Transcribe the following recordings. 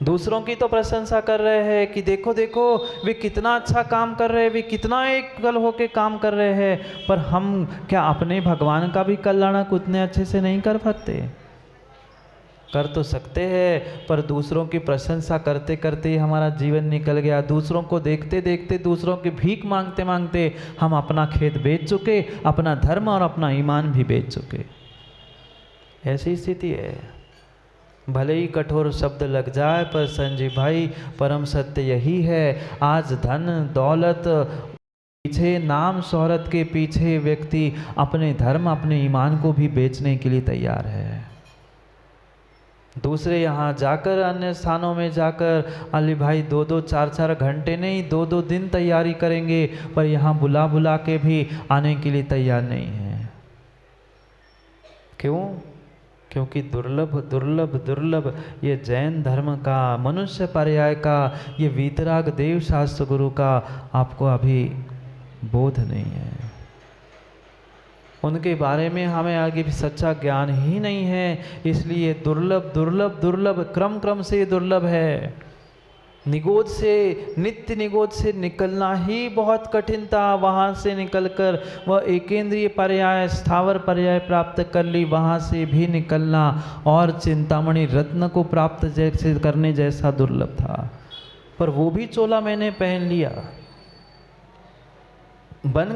दूसरों की तो प्रशंसा कर रहे हैं कि देखो देखो वे कितना अच्छा काम कर रहे हैं, वे कितना एकल होके काम कर रहे हैं, पर हम क्या अपने भगवान का भी कल्याण उतने अच्छे से नहीं कर सकते? कर तो सकते हैं, पर दूसरों की प्रशंसा करते करते ही हमारा जीवन निकल गया। दूसरों को देखते देखते, दूसरों की भीख मांगते मांगते हम अपना खेत बेच चुके, अपना धर्म और अपना ईमान भी बेच चुके। ऐसी स्थिति है। भले ही कठोर शब्द लग जाए, पर संजीव भाई परम सत्य यही है। आज धन दौलत पीछे, नाम शोहरत के पीछे व्यक्ति अपने धर्म अपने ईमान को भी बेचने के लिए तैयार है। दूसरे यहाँ जाकर, अन्य स्थानों में जाकर अली भाई 2-2 4-4 घंटे नहीं 2-2 दिन तैयारी करेंगे, पर यहाँ बुला बुला के भी आने के लिए तैयार नहीं है। क्यों? क्योंकि दुर्लभ दुर्लभ दुर्लभ ये जैन धर्म का, मनुष्य पर्याय का, ये वीतराग देव शास्त्र गुरु का आपको अभी बोध नहीं है। उनके बारे में हमें आगे भी सच्चा ज्ञान ही नहीं है, इसलिए दुर्लभ दुर्लभ दुर्लभ क्रम क्रम से दुर्लभ है। निगोद से, नित्य निगोद से निकलना ही बहुत कठिन था। वहाँ से निकलकर वह एकेंद्रीय पर्याय, स्थावर पर्याय प्राप्त कर ली, वहाँ से भी निकलना और चिंतामणि रत्न को प्राप्त जैसे करने जैसा दुर्लभ था। पर वो भी चोला मैंने पहन लिया, बन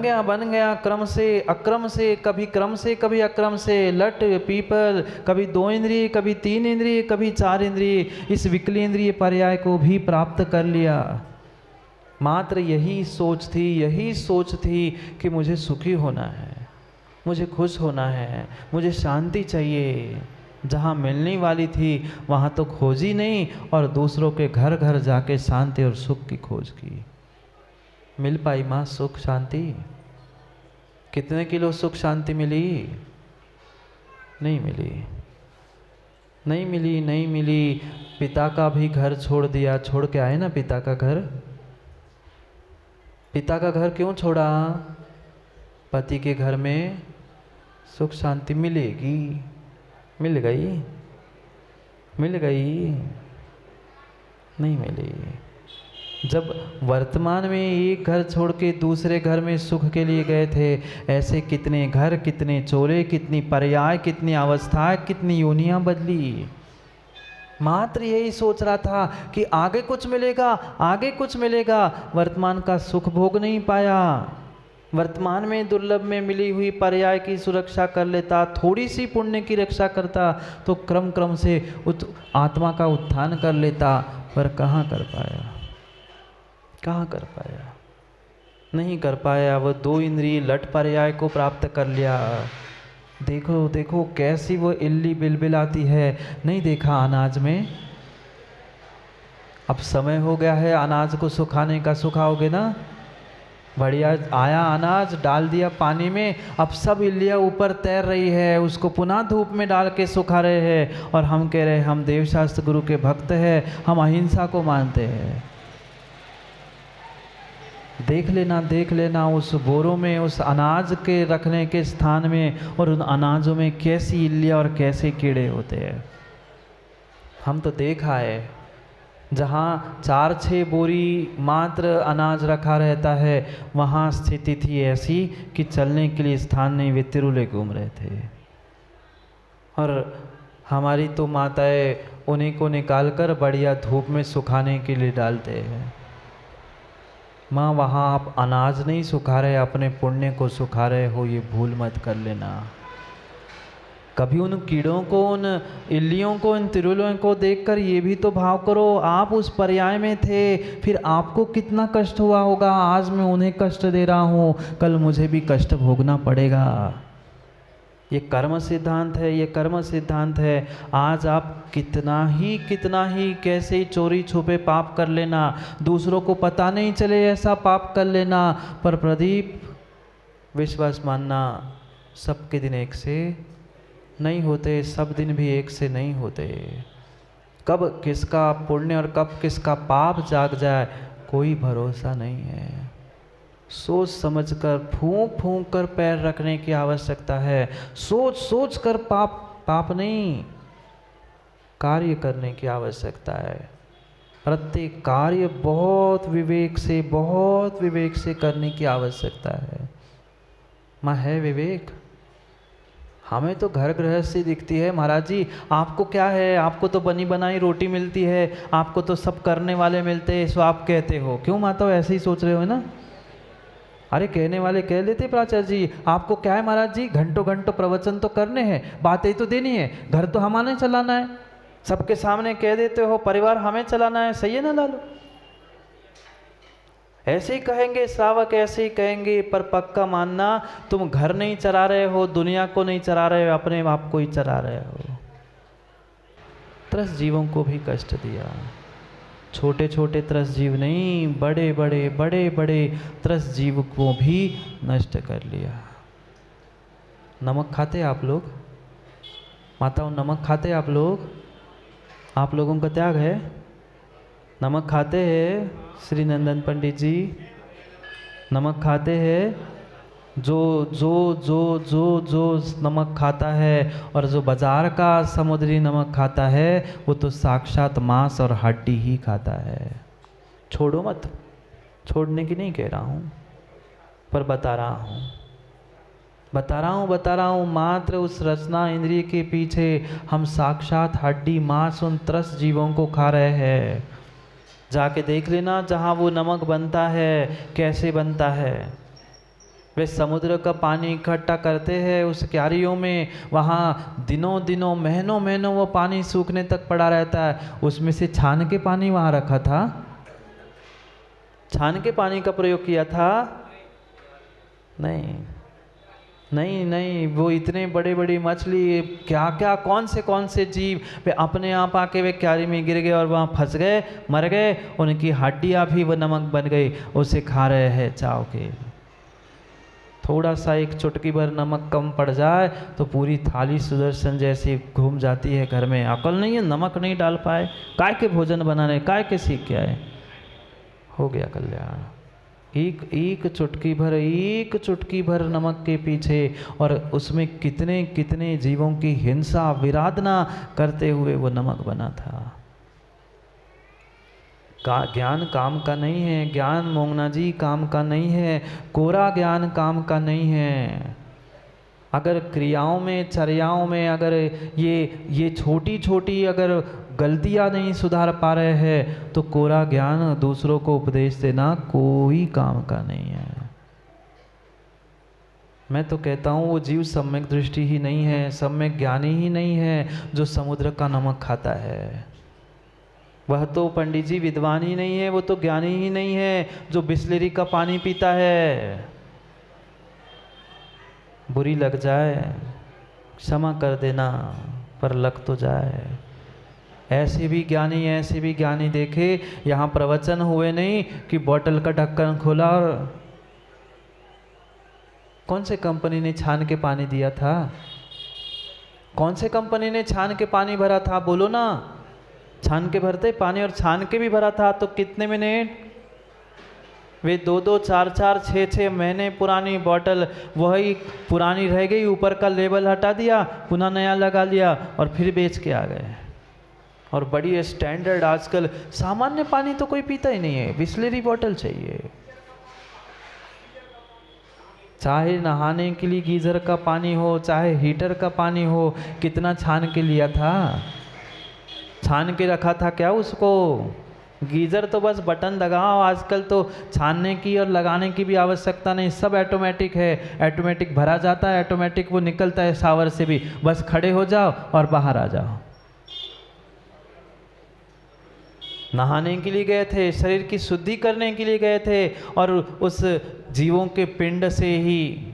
गया क्रम से अक्रम से, कभी क्रम से कभी अक्रम से, लट पीपल, कभी 2 इंद्रिय कभी 3 इंद्रिय कभी 4 इंद्रिय, इस विकलेंद्रिय पर्याय को भी प्राप्त कर लिया। मात्र यही सोच थी कि मुझे सुखी होना है, मुझे खुश होना है, मुझे शांति चाहिए। जहाँ मिलने वाली थी वहाँ तो खोजी नहीं, और दूसरों के घर घर जाके शांति और सुख की खोज की। मिल पाई माँ सुख शांति? कितने किलो सुख शांति मिली? नहीं मिली, नहीं मिली, नहीं मिली। पिता का भी घर छोड़ दिया, छोड़ के आए ना पिता का घर। पिता का घर क्यों छोड़ा? पति के घर में सुख शांति मिलेगी। मिल गई? मिल गई? नहीं मिली। जब वर्तमान में एक घर छोड़ के दूसरे घर में सुख के लिए गए थे, ऐसे कितने घर, कितने चोले, कितनी पर्याय, कितनी अवस्थाएं, कितनी योनियां बदली। मात्र यही सोच रहा था कि आगे कुछ मिलेगा, आगे कुछ मिलेगा। वर्तमान का सुख भोग नहीं पाया। वर्तमान में दुर्लभ में मिली हुई पर्याय की सुरक्षा कर लेता, थोड़ी सी पुण्य की रक्षा करता, तो क्रम क्रम से आत्मा का उत्थान कर लेता। पर कहाँ कर पाया? कहाँ कर पाया? नहीं कर पाया। वह 2 इंद्रिय लट पर्याय को प्राप्त कर लिया। देखो देखो कैसी वो इल्ली बिलबिलाती है। नहीं देखा अनाज में? अब समय हो गया है अनाज को सुखाने का, सुखाओगे ना? बढ़िया आया अनाज, डाल दिया पानी में, अब सब इल्लियाँ ऊपर तैर रही है, उसको पुनः धूप में डाल के सुखा रहे हैं। और हम कह रहे हैं हम देवशास्त्र गुरु के भक्त हैं, हम अहिंसा को मानते हैं। देख लेना उस बोरों में, उस अनाज के रखने के स्थान में, और उन अनाजों में कैसी इल्लियाँ और कैसे कीड़े होते हैं। हम तो देखा है जहाँ 4-6 बोरी मात्र अनाज रखा रहता है, वहाँ स्थिति थी ऐसी कि चलने के लिए स्थान नहीं, वे तिरुले घूम रहे थे। और हमारी तो माताएं उन्हीं को निकालकर बढ़िया धूप में सुखाने के लिए डालते हैं। माँ वहाँ आप अनाज नहीं सुखा रहे, अपने पुण्य को सुखा रहे हो, ये भूल मत कर लेना। कभी उन कीड़ों को, उन इल्लियों को, उन तिरुलों को देखकर ये भी तो भाव करो, आप उस पर्याय में थे, फिर आपको कितना कष्ट हुआ होगा। आज मैं उन्हें कष्ट दे रहा हूँ, कल मुझे भी कष्ट भोगना पड़ेगा। ये कर्म सिद्धांत है, ये कर्म सिद्धांत है। आज आप कितना ही कैसे ही चोरी छुपे पाप कर लेना, दूसरों को पता नहीं चले ऐसा पाप कर लेना, पर प्रदीप विश्वास मानना, सबके दिन एक से नहीं होते, सब दिन भी एक से नहीं होते। कब किसका पुण्य और कब किसका पाप जाग जाए कोई भरोसा नहीं है। सोच समझकर, फूंक कर पैर रखने की आवश्यकता है। सोच कर पाप नहीं, कार्य करने की आवश्यकता है। प्रत्येक कार्य बहुत विवेक से करने की आवश्यकता है। माँ है विवेक। हमें तो घर गृहस्थी दिखती है, महाराज जी आपको क्या है, आपको तो बनी बनाई रोटी मिलती है, आपको तो सब करने वाले मिलते हैं, सो आप कहते हो। क्यों माता ऐसे ही सोच रहे हो ना? अरे कहने वाले कह लेते प्राचार्य जी, आपको क्या है महाराज जी, घंटों घंटों प्रवचन तो करने हैं, बातें तो देनी है, घर तो हमारे चलाना है, सबके सामने कह देते हो परिवार हमें चलाना है। सही है ना लालू? ऐसे ही कहेंगे श्रावक, ऐसे ही कहेंगे, पर पक्का मानना तुम घर नहीं चला रहे हो, दुनिया को नहीं चला रहे हो, अपने बाप को ही चला रहे हो। 30 जीवों को भी कष्ट दिया, छोटे छोटे 30 जीव नहीं, बड़े बड़े 30 जीव को भी नष्ट कर लिया। नमक खाते आप लोग? माताओं नमक खाते आप लोग? आप लोगों का त्याग है? नमक खाते हैं श्री नंदन पंडित जी? नमक खाते हैं? जो जो जो जो जो नमक खाता है और जो बाजार का समुद्री नमक खाता है वो तो साक्षात मांस और हड्डी ही खाता है। छोड़ो मत, छोड़ने की नहीं कह रहा हूँ, पर बता रहा हूँ मात्र उस रचना इंद्रिय के पीछे हम साक्षात हड्डी मांस उन 30 जीवों को खा रहे हैं। जाके देख लेना जहाँ वो नमक बनता है कैसे बनता है। वे समुद्र का पानी इकट्ठा करते हैं उस क्यारियों में, वहाँ दिनों महीनों वो पानी सूखने तक पड़ा रहता है। उसमें से छान के पानी वहाँ रखा था, छान के पानी का प्रयोग किया था? नहीं, वो इतने बड़ी मछली क्या कौन से जीव वे अपने आप आके वे क्यारी में गिर गए और वहाँ फंस गए, मर गए, उनकी हड्डियाँ भी वो नमक बन गई, उसे खा रहे हैं चाव के। थोड़ा सा एक चुटकी भर नमक कम पड़ जाए तो पूरी थाली सुदर्शन जैसी घूम जाती है घर में। अकल नहीं है, नमक नहीं डाल पाए, काय के भोजन बनाने, काय के सीख के आए। हो गया कल्याण। एक चुटकी भर नमक के पीछे और उसमें कितने जीवों की हिंसा विराधना करते हुए वो नमक बना था। ज्ञान काम का नहीं है, ज्ञान मोंगना जी काम का नहीं है, कोरा ज्ञान काम का नहीं है। अगर क्रियाओं में चर्याओं में अगर ये छोटी अगर गलतियां नहीं सुधार पा रहे हैं तो कोरा ज्ञान दूसरों को उपदेश देना कोई काम का नहीं है। मैं तो कहता हूँ वो जीव सम्यक दृष्टि ही नहीं है, सम्यक ज्ञानी ही नहीं है जो समुद्र का नमक खाता है। वह तो पंडित जी विद्वान ही नहीं है, वो तो ज्ञानी ही नहीं है जो बिस्लेरी का पानी पीता है। बुरी लग जाए क्षमा कर देना, पर लग तो जाए। ऐसे भी ज्ञानी देखे, यहाँ प्रवचन हुए नहीं कि बोतल का ढक्कन खोला और कौन से कंपनी ने छान के पानी दिया था, कौन से कंपनी ने छान के पानी भरा था, बोलो ना। छान के भरते पानी और छान के भी भरा था तो कितने मिनट, वे 2-2, 4-4, 6-6 महीने पुरानी बोतल वही पुरानी रह गई, ऊपर का लेबल हटा दिया, पुनः नया लगा लिया और फिर बेच के आ गए। और बड़ी स्टैंडर्ड, आजकल सामान्य पानी तो कोई पीता ही नहीं है, बिस्लेरी बोतल चाहिए। चाहे नहाने के लिए गीजर का पानी हो, चाहे हीटर का पानी हो, कितना छान के लिया था, छान के रखा था क्या उसको? गीजर तो बस बटन दबाओ, आजकल तो छानने की और लगाने की भी आवश्यकता नहीं, सब ऑटोमेटिक है। ऑटोमेटिक भरा जाता है, ऑटोमेटिक वो निकलता है शावर से भी, बस खड़े हो जाओ और बाहर आ जाओ। नहाने के लिए गए थे, शरीर की शुद्धि करने के लिए गए थे, और उस जीवों के पिंड से ही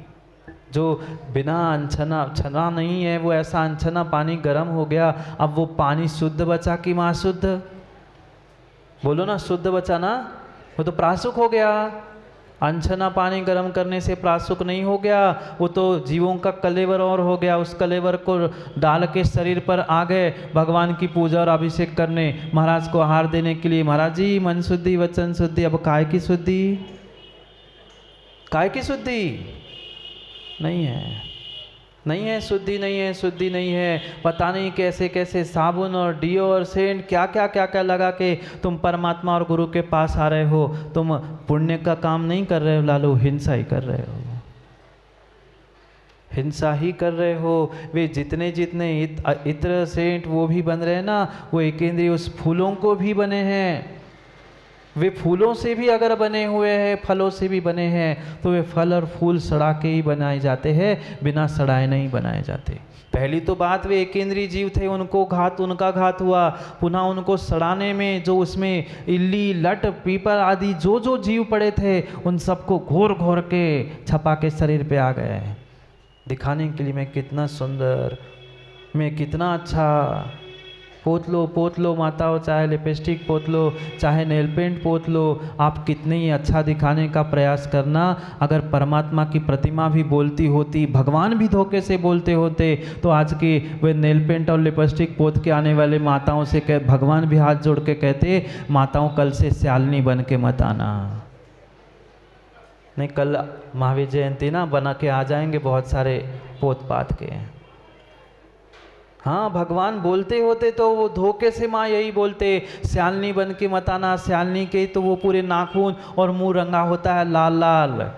जो बिना छना नहीं है, वो ऐसा अनछना पानी गर्म हो गया। अब वो पानी शुद्ध बचा कि महाशुद्ध? बोलो ना, शुद्ध बचा ना? वो तो प्रासुक हो गया। अनछना पानी गर्म करने से प्रासुक नहीं हो गया, वो तो जीवों का कलेवर और हो गया। उस कलेवर को डाल के शरीर पर आ गए भगवान की पूजा और अभिषेक करने, महाराज को आहार देने के लिए। महाराज जी मन शुद्धि वचन शुद्धि, अब काय की शुद्धि? काय की शुद्धि नहीं है। नहीं है शुद्धि, नहीं है शुद्धि, नहीं है, पता नहीं कैसे कैसे साबुन और डिओ और सेंट क्या क्या क्या क्या लगा के तुम परमात्मा और गुरु के पास आ रहे हो। तुम पुण्य का काम नहीं कर रहे हो लालू, हिंसा ही कर रहे हो, हिंसा ही कर रहे हो। वे जितने जितने इत्र सेंट वो भी बन रहे हैं ना, वो एकेंद्रीय उस फूलों को भी बने हैं। वे फूलों से भी अगर बने हुए हैं, फलों से भी बने हैं, तो वे फल और फूल सड़ा के ही बनाए जाते हैं, बिना सड़ाए नहीं बनाए जाते। पहली तो बात, वे एकेंद्रीय जीव थे, उनका घात हुआ। पुनः उनको सड़ाने में जो उसमें इल्ली लट पीपल आदि जो जो जीव पड़े थे, उन सबको घोर घोर के छपा के शरीर पे आ गए, दिखाने के लिए मैं कितना सुंदर, मैं कितना अच्छा। पोत लो माताओं, चाहे लिपस्टिक पोत लो, चाहे नेल पेंट पोत लो, आप कितने ही अच्छा दिखाने का प्रयास करना। अगर परमात्मा की प्रतिमा भी बोलती होती, भगवान भी धोखे से बोलते होते, तो आज की वे नेल पेंट और लिपस्टिक पोत के आने वाले माताओं से भगवान भी हाथ जोड़ के कहते, माताओं कल से स्यालनी बन के मत आना। नहीं, कल महावीर जयंती ना, बना के आ जाएंगे बहुत सारे पोत पात के। हाँ, भगवान बोलते होते तो वो धोखे से माँ यही बोलते, स्यालनी बन के मत आना। स्यालनी के तो वो पूरे नाखून और मुंह रंगा होता है लाल लाल।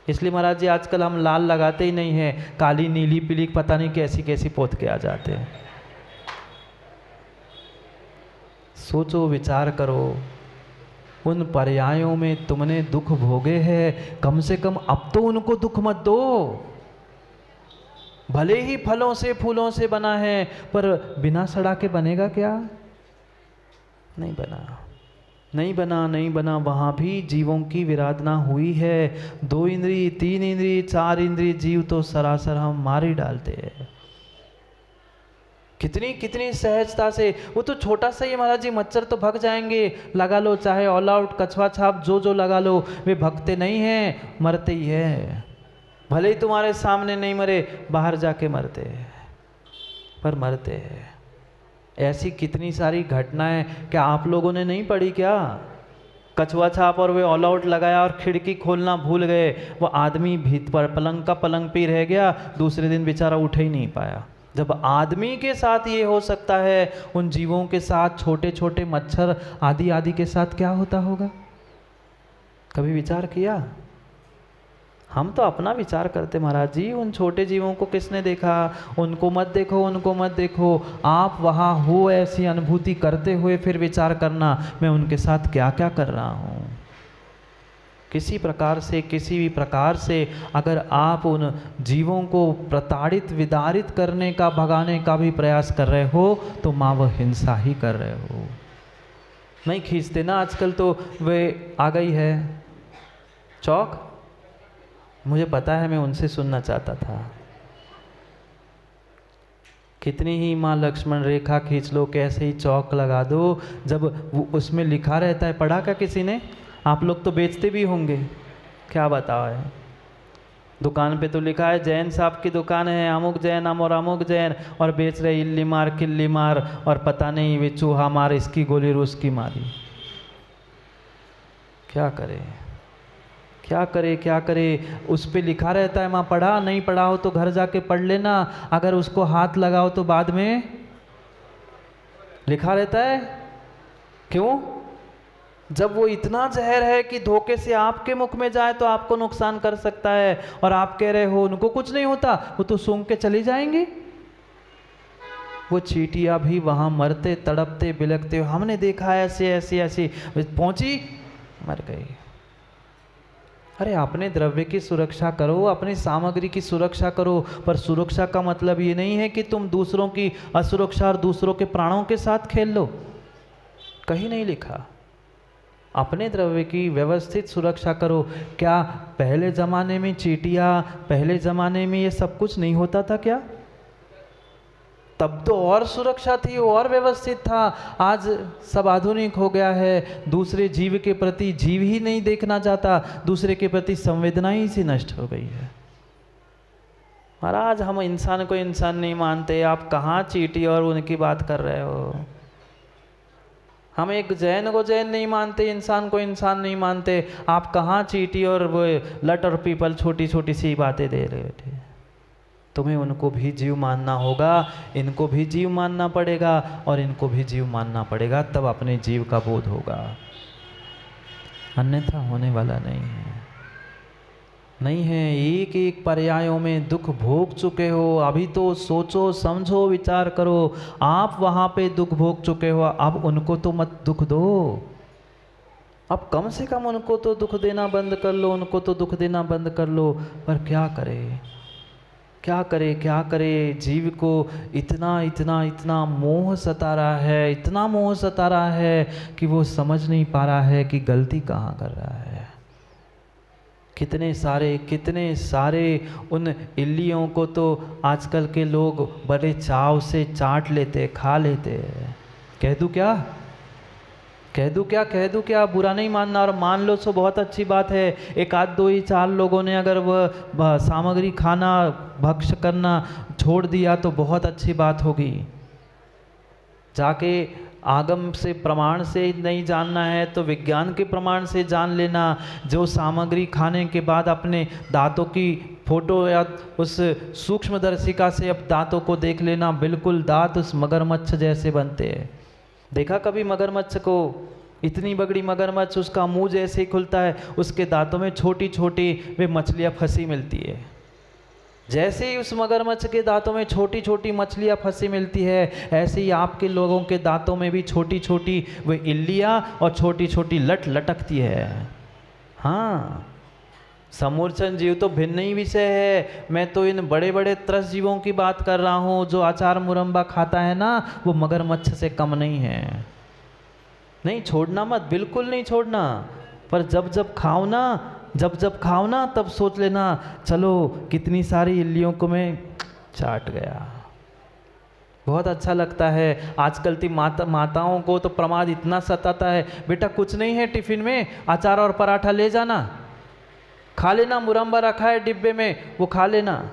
इसलिए महाराज जी आजकल हम लाल लगाते ही नहीं हैं, काली नीली पीली पता नहीं कैसी कैसी पोत के आ जाते हैं। सोचो, विचार करो, उन पर्यायों में तुमने दुख भोगे हैं, कम से कम अब तो उनको दुख मत दो। भले ही फलों से फूलों से बना है, पर बिना सड़ा के बनेगा क्या? नहीं बना, नहीं बना, नहीं बना। वहाँ भी जीवों की विराधना हुई है। 2 इंद्रिय, 3 इंद्रिय, 4 इंद्रिय जीव तो सरासर हम मार ही डालते हैं। कितनी कितनी सहजता से। वो तो छोटा सा ही महाराज जी, मच्छर तो भग जाएंगे, लगा लो, चाहे ऑल आउट, कछुआ छाप जो जो लगा लो, वे भगते नहीं हैं, मरते ही है। भले ही तुम्हारे सामने नहीं मरे, बाहर जाके मरते हैं, पर मरते हैं। ऐसी कितनी सारी घटनाएं, क्या आप लोगों ने नहीं पढ़ी क्या? कछुआ छाप और वे ऑल आउट लगाया और खिड़की खोलना भूल गए, वो आदमी भीत पर पलंग का पलंग पे रह गया, दूसरे दिन बेचारा उठ ही नहीं पाया। जब आदमी के साथ ये हो सकता है, उन जीवों के साथ, छोटे छोटे मच्छर आदि आदि के साथ क्या होता होगा? कभी विचार किया? हम तो अपना विचार करते महाराज जी, उन छोटे जीवों को किसने देखा? उनको मत देखो, उनको मत देखो। आप वहाँ हो, ऐसी अनुभूति करते हुए फिर विचार करना, मैं उनके साथ क्या क्या कर रहा हूँ। किसी प्रकार से, किसी भी प्रकार से अगर आप उन जीवों को प्रताड़ित विदारित करने का, भगाने का भी प्रयास कर रहे हो, तो माँ वह हिंसा ही कर रहे हो। नहीं खींचते ना आजकल, तो वे आ गई है चौक, मुझे पता है, मैं उनसे सुनना चाहता था। कितनी ही माँ लक्ष्मण रेखा खींच लो, कैसे ही चौक लगा दो, जब उसमें लिखा रहता है, पढ़ा क्या किसी ने? आप लोग तो बेचते भी होंगे, क्या बताओ है, दुकान पे तो लिखा है जैन साहब की दुकान है, अमुक जैन और अमुक जैन, और बेच रहे इल्ली मार किल्ली मार, और पता नहीं वे चूहा मार, इसकी गोली रूस की मारी। क्या करे, क्या करे, क्या करे? उस पे लिखा रहता है, माँ पढ़ा, नहीं पढ़ा हो तो घर जाके पढ़ लेना, अगर उसको हाथ लगाओ तो बाद में लिखा रहता है। क्यों? जब वो इतना जहर है कि धोखे से आपके मुख में जाए तो आपको नुकसान कर सकता है, और आप कह रहे हो उनको कुछ नहीं होता, वो तो सूंघ के चली जाएंगे। वो चींटियां भी वहां मरते तड़पते बिलखते, हमने देखा ऐसे ऐसे ऐसे, पहुंची मर गई। अरे अपने द्रव्य की सुरक्षा करो, अपनी सामग्री की सुरक्षा करो, पर सुरक्षा का मतलब ये नहीं है कि तुम दूसरों की असुरक्षा और दूसरों के प्राणों के साथ खेल लो। कहीं नहीं लिखा। अपने द्रव्य की व्यवस्थित सुरक्षा करो। क्या पहले ज़माने में चींटियाँ, पहले ज़माने में ये सब कुछ नहीं होता था क्या? तब तो और सुरक्षा थी, और व्यवस्थित था। आज सब आधुनिक हो गया है, दूसरे जीव के प्रति जीव ही नहीं देखना चाहता, दूसरे के प्रति संवेदना ही सी नष्ट हो गई है। महाराज हम इंसान को इंसान नहीं मानते, आप कहाँ चींटी और उनकी बात कर रहे हो? हम एक जैन को जैन नहीं मानते, इंसान को इंसान नहीं मानते, आप कहाँ चींटी और वो लट और पीपल छोटी छोटी सी बातें दे रहे थे। तुम्हें उनको भी जीव मानना होगा, इनको भी जीव मानना पड़ेगा और इनको भी जीव मानना पड़ेगा, तब अपने जीव का बोध होगा, अन्यथा होने वाला नहीं है। एक एक पर्यायों में दुख भोग चुके हो, अभी तो सोचो समझो विचार करो, आप वहाँ पे दुख भोग चुके हो, अब उनको तो मत दुख दो, अब कम से कम उनको तो दुख देना बंद कर लो, उनको तो दुख देना बंद कर लो। पर क्या करे, क्या करे, क्या करे, जीव को इतना इतना इतना मोह सता रहा है, इतना मोह सता रहा है कि वो समझ नहीं पा रहा है कि गलती कहाँ कर रहा है। कितने सारे उन इल्लियों को तो आजकल के लोग बड़े चाव से चाट लेते, खा लेते। कह दूँ क्या, बुरा नहीं मानना, और मान लो तो बहुत अच्छी बात है। एक आध दो ही चार लोगों ने अगर वह सामग्री खाना, भक्ष्य करना छोड़ दिया तो बहुत अच्छी बात होगी। जाके आगम से प्रमाण से नहीं जानना है तो विज्ञान के प्रमाण से जान लेना। जो सामग्री खाने के बाद अपने दांतों की फोटो या उस सूक्ष्मदर्शिका से अब दांतों को देख लेना, बिल्कुल दांत उस मगरमच्छ जैसे बनते हैं। देखा कभी मगरमच्छ को? इतनी बड़ी मगरमच्छ, उसका मुंह जैसे ही खुलता है उसके दांतों में छोटी छोटी वे मछलियाँ फंसी मिलती है। जैसे ही उस मगरमच्छ के दांतों में छोटी छोटी मछलियाँ फंसी मिलती है, ऐसे ही आपके लोगों के दांतों में भी छोटी छोटी वे इल्लियाँ और छोटी छोटी लट लटकती है। हाँ, समूर्छन जीव तो भिन्न ही विषय है। मैं तो इन बड़े बड़े त्रस्त जीवों की बात कर रहा हूँ। जो अचार मुरंबा खाता है ना, वो मगरमच्छ से कम नहीं है। नहीं छोड़ना मत, बिल्कुल नहीं छोड़ना। पर जब जब खाओ ना तब सोच लेना, चलो कितनी सारी इल्लियों को मैं चाट गया। बहुत अच्छा लगता है। आजकल की माताओं को तो प्रमाद इतना सताता है, बेटा कुछ नहीं है टिफिन में, अचार और पराठा ले जाना, खा लेना, मुरंबा रखा है डिब्बे में, वो खा लेना।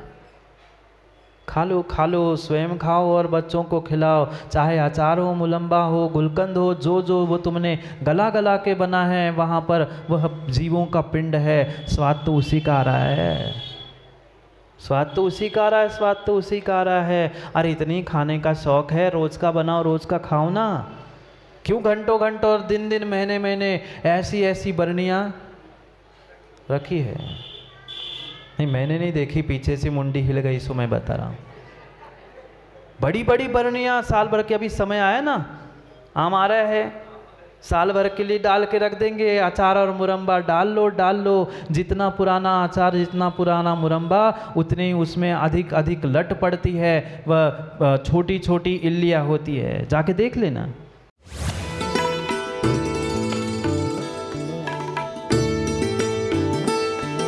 खा लो, स्वयं खाओ और बच्चों को खिलाओ। चाहे अचार हो, मुलम्बा हो, गुलकंद हो, जो वो तुमने गला गला के बना है, वहाँ पर वह जीवों का पिंड है। स्वाद तो उसी का आ रहा है, स्वाद तो उसी का आ रहा है। अरे इतनी खाने का शौक है, रोज का बनाओ, रोज का खाओ ना। क्यों घंटों घंटों और दिन दिन महीने महीने ऐसी बरनियाँ रखी है? नहीं, मैंने नहीं देखी, पीछे से मुंडी हिल गई, सो मैं बता रहा हूँ। बड़ी बड़ी बरनियाँ साल भर के, अभी समय आया ना, आम आ रहा है, साल भर के लिए डाल के रख देंगे। अचार और मुरंबा डाल लो, जितना पुराना अचार, जितना पुराना मुरंबा, उतनी उसमें अधिक अधिक लट पड़ती है, वह छोटी छोटी इल्लियाँ होती है। जाके देख लेना।